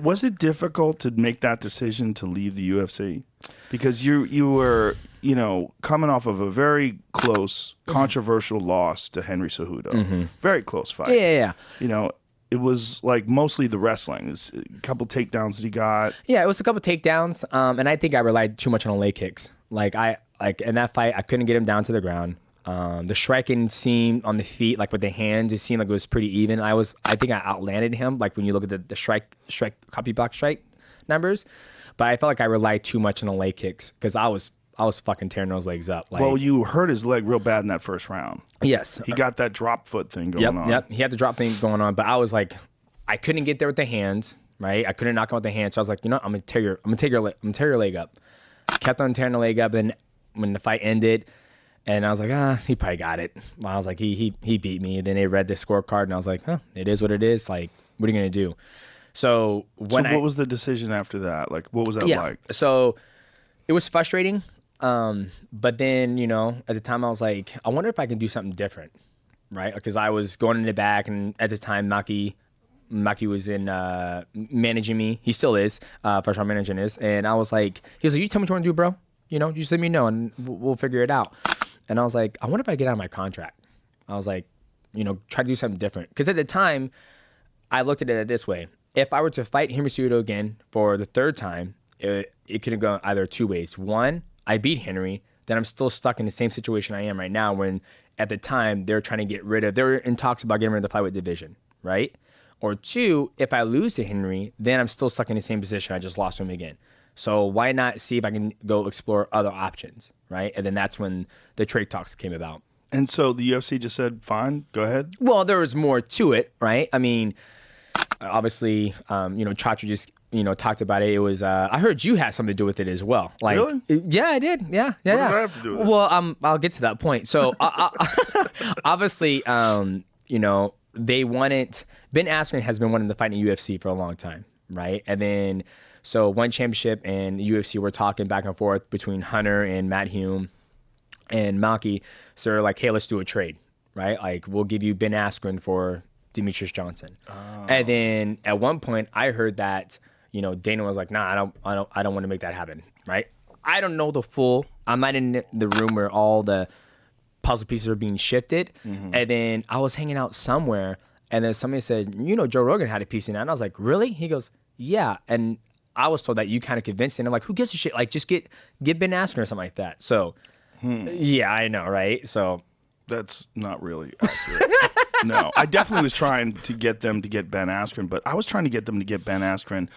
Was it difficult to make that decision to leave the UFC? Because you were, coming off of a very close, controversial loss to Henry Cejudo. Very close fight. Yeah. It was like mostly the wrestling. It's a couple takedowns that he got. Yeah, it was a couple takedowns, and I think I relied too much on leg kicks. Like in that fight, I couldn't get him down to the ground. The striking seemed on the feet, like with the hands, it seemed like it was pretty even. I think I outlanded him, like when you look at the strike copy block strike numbers. But I felt like I relied too much on the leg kicks because I was fucking tearing those legs up. Like, well, you hurt his leg real bad in that first round. Yes. He got that drop foot thing going on. Yep. He had the drop thing going on, but I was like, I couldn't get there with the hands, right? I couldn't knock him with the hands. So I was like, I'm gonna tear your leg up. Kept on tearing the leg up, and when the fight ended, and I was like, he probably got it. Well, I was like, he beat me. And then they read the scorecard, and I was like, it is what it is. Like, what are you gonna do? So what was the decision after that? Like, what was that like? So it was frustrating. But then, at the time I was like, I wonder if I can do something different, right? Because I was going in the back, and at the time Maki was in managing me. He still is, first round managing is. And I was like, he was like, you tell me what you want to do, bro. You just let me know and we'll figure it out. And I was like, I wonder if I get out of my contract. I was like, try to do something different. Because at the time, I looked at it this way. If I were to fight Henry Cejudo again for the third time, it could have gone either two ways. One, I beat Henry, then I'm still stuck in the same situation I am right now when at the time they were in talks about getting rid of the flyweight division, right? Or two, if I lose to Henry, then I'm still stuck in the same position. I just lost to him again. So why not see if I can go explore other options, right? And then that's when the trade talks came about. And so the UFC just said, fine, go ahead? Well, there was more to it, right? I mean, obviously, Chacha just, talked about it. It was, I heard you had something to do with it as well. Like, really? Yeah, I did. Yeah. What did I have to do with it? Well, I'll get to that point. So, obviously, they wanted, Ben Askren has been wanting to fight in the UFC for a long time, right? And then, so one championship and the UFC were talking back and forth between Hunter and Matt Hume and Maki. So they're like, hey, let's do a trade, right? Like, we'll give you Ben Askren for Demetrious Johnson. Oh. And then at one point I heard that, Dana was like, nah, I don't want to make that happen, right? I don't know I'm not in the room where all the puzzle pieces are being shifted. Mm-hmm. And then I was hanging out somewhere, and then somebody said, Joe Rogan had a piece in that. And I was like, really? He goes, yeah. And I was told that you kind of convinced him. I'm like, who gives a shit? Like, just get Ben Askren or something like that. So, yeah, I know, right? So that's not really accurate. No, I definitely was trying to get them to get Ben Askren, but I was trying to get them to get Ben Askren